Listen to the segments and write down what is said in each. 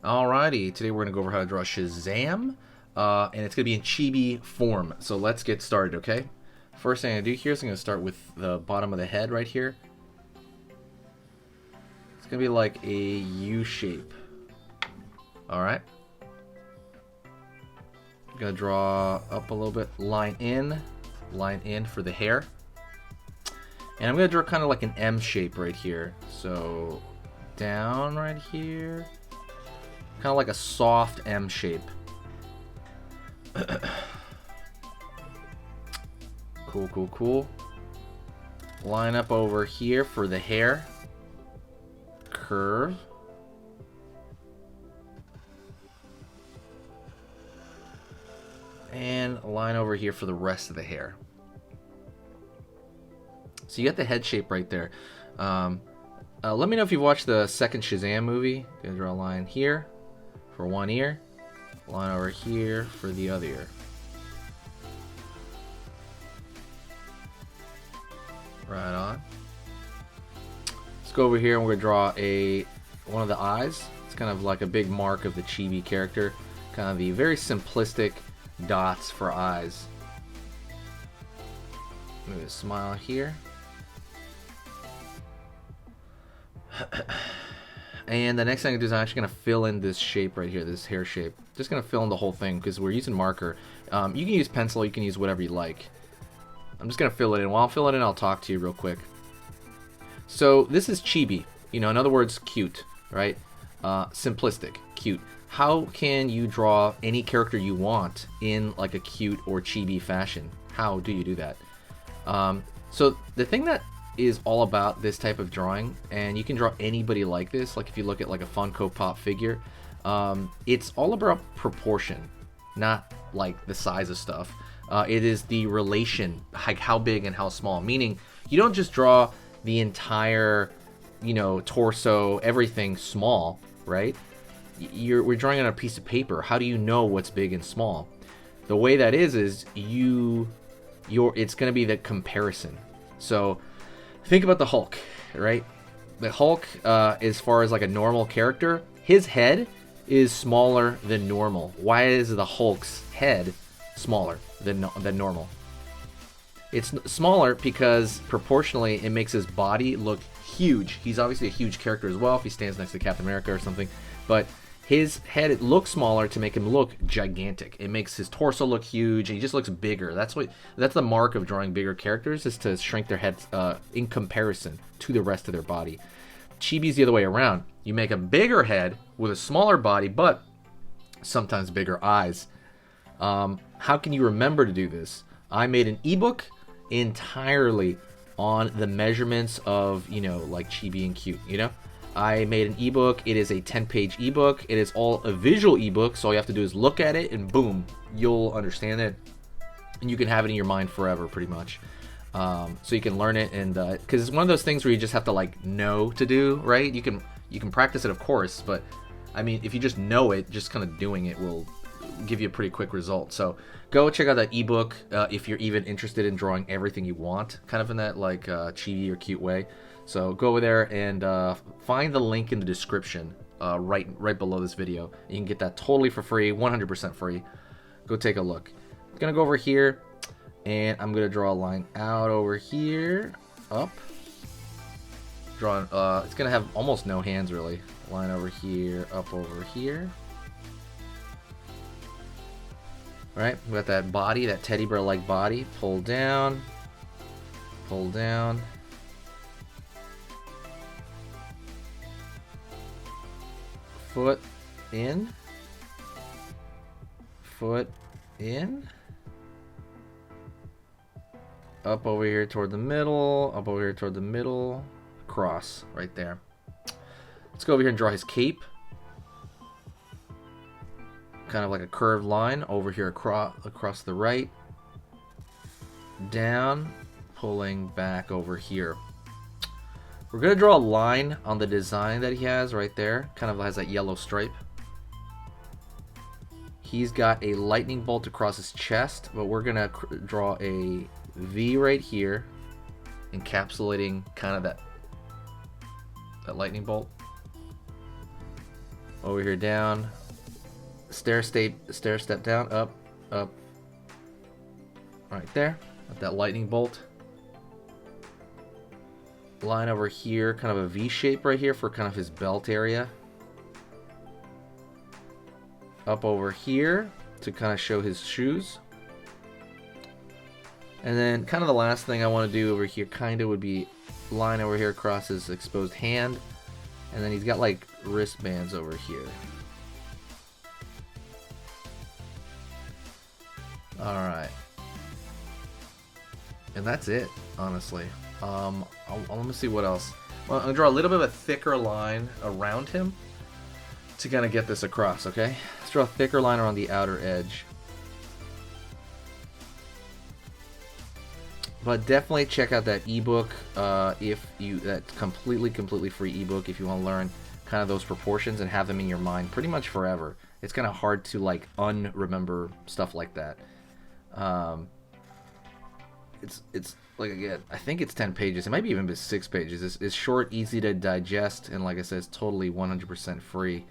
Alrighty, today we're going to go over how to draw Shazaam, and it's going to be in Chibi form. So let's get started, okay? First thing I'm going to do here is I'm going to start with the bottom of the head right here. It's going to be like a U shape. Alright. I'm going to draw up a little bit, line in for the hair. And I'm going to draw kind of like an M shape right here. So down right here. Kind of like a soft M shape. Cool. Line up over here for the hair. Curve. And line over here for the rest of the hair. So you got the head shape right there. Let me know if you've watched the second Shazaam movie. Gonna draw a line here for one ear, line over here for the other ear. Right on. Let's go over here and we're gonna draw one of the eyes. It's kind of like a big mark of the Chibi character. Kind of the very simplistic dots for eyes. Maybe a smile here. And the next thing I do is I'm actually going to fill in this shape right here, this hair shape. Just going to fill in the whole thing because we're using marker. You can use pencil, you can use whatever you like. I'm just going to fill it in. While I'm filling it in, I'll talk to you real quick. So this is Chibi. You know, in other words, cute, right? Simplistic, cute. How can you draw any character you want in like a cute or Chibi fashion? How do you do that? So the thing that is all about this type of drawing, and you can draw anybody like this, like if you look at like a Funko Pop figure, it's all about proportion, not like the size of stuff. It is the relation, like how big and how small, meaning you don't just draw the entire, you know, torso, everything small, right? We're drawing on a piece of paper. How do you know what's big and small? The way that is it's going to be the comparison. So think about the Hulk, right? The Hulk, as far as like a normal character, his head is smaller than normal. Why is the Hulk's head smaller than normal? It's smaller because proportionally it makes his body look huge. He's obviously a huge character as well if he stands next to Captain America or something, but his head looks smaller to make him look gigantic. It makes his torso look huge. He just looks bigger. That's the mark of drawing bigger characters, is to shrink their heads in comparison to the rest of their body. Chibi's the other way around. You make a bigger head with a smaller body, but sometimes bigger eyes. How can you remember to do this? I made an ebook entirely on the measurements of, you know, like Chibi and cute, you know? I made an ebook. It is a 10-page ebook. It is all a visual ebook, so all you have to do is look at it and boom, you'll understand it. And you can have it in your mind forever, pretty much. So you can learn it, and because it's one of those things where you just have to like know to do, right? You can practice it, of course, but I mean, if you just know it, just kind of doing it will give you a pretty quick result. So go check out that ebook if you're even interested in drawing everything you want, kind of in that like Chibi or cute way. So go over there and find the link in the description right below this video. You can get that totally for free, 100% free. Go take a look. I'm gonna go over here and I'm gonna draw a line out over here, up. It's gonna have almost no hands really. Line over here, up over here. All right, we got that body, that teddy bear-like body. Pull down, pull down. Foot in, foot in, up over here toward the middle, up over here toward the middle, cross right there. Let's go over here and draw his cape. Kind of like a curved line over here across the right, down, pulling back over here. We're going to draw a line on the design that he has right there. Kind of has that yellow stripe. He's got a lightning bolt across his chest, but we're going to draw a V right here, encapsulating kind of that lightning bolt. over here down, stair step down, up, up, right there, with that lightning bolt. Line over here, kind of a V shape right here for kind of his belt area. Up over here to kind of show his shoes. And then kind of the last thing I want to do over here kind of would be line over here across his exposed hand. And then he's got like wristbands over here. Alright. And that's it, honestly. Let me see what else. Well, I'm going to draw a little bit of a thicker line around him to kind of get this across, okay? Let's draw a thicker line around the outer edge. But definitely check out that ebook that completely free ebook if you want to learn kind of those proportions and have them in your mind pretty much forever. It's kind of hard to like unremember stuff like that. It's like, again, I think it's 10 pages. It might be even 6 pages. It's short, easy to digest, and like I said, it's totally 100% free.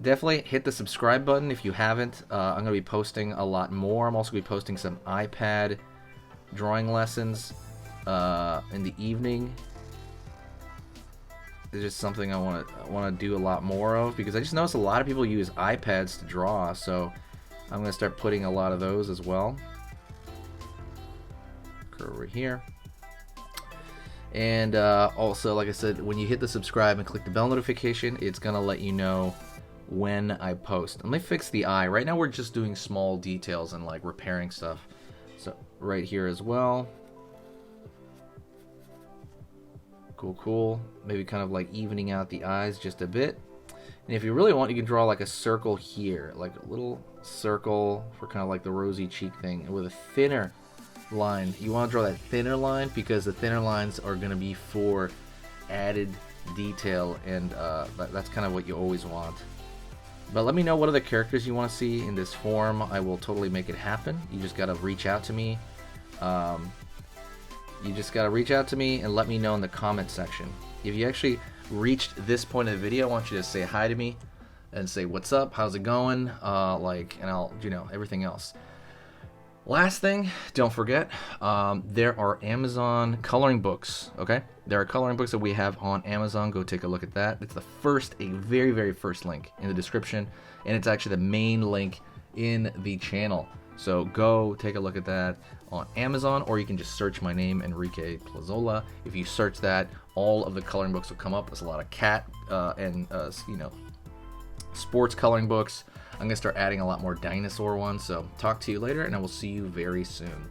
Definitely hit the subscribe button if you haven't. I'm going to be posting a lot more. I'm also going to be posting some iPad drawing lessons in the evening. It's just something I want to do a lot more of, because I just noticed a lot of people use iPads to draw, so I'm going to start putting a lot of those as well. Over here. And also, like I said, when you hit the subscribe and click the bell notification, it's gonna let you know when I post. Let me fix the eye. Right now we're just doing small details and like repairing stuff. So right here as well. Cool. Maybe kind of like evening out the eyes just a bit. And if you really want, you can draw like a circle here, like a little circle for kind of like the rosy cheek thing, and with a thinner line. You want to draw that thinner line because the thinner lines are going to be for added detail, and that's kind of what you always want. But let me know what other characters you want to see in this form. I will totally make it happen. You just got to reach out to me. And let me know in the comment section. If you actually reached this point of the video, I want you to say hi to me and say what's up, how's it going, and I'll, everything else. Last thing, don't forget, there are Amazon coloring books, okay? There are coloring books that we have on Amazon. Go take a look at that. It's a very first link in the description, and it's actually the main link in the channel. So go take a look at that on Amazon, or you can just search my name, Enrique Plazola. If you search that, all of the coloring books will come up. There's a lot of cat and sports coloring books. I'm going to start adding a lot more dinosaur ones, so talk to you later, and I will see you very soon.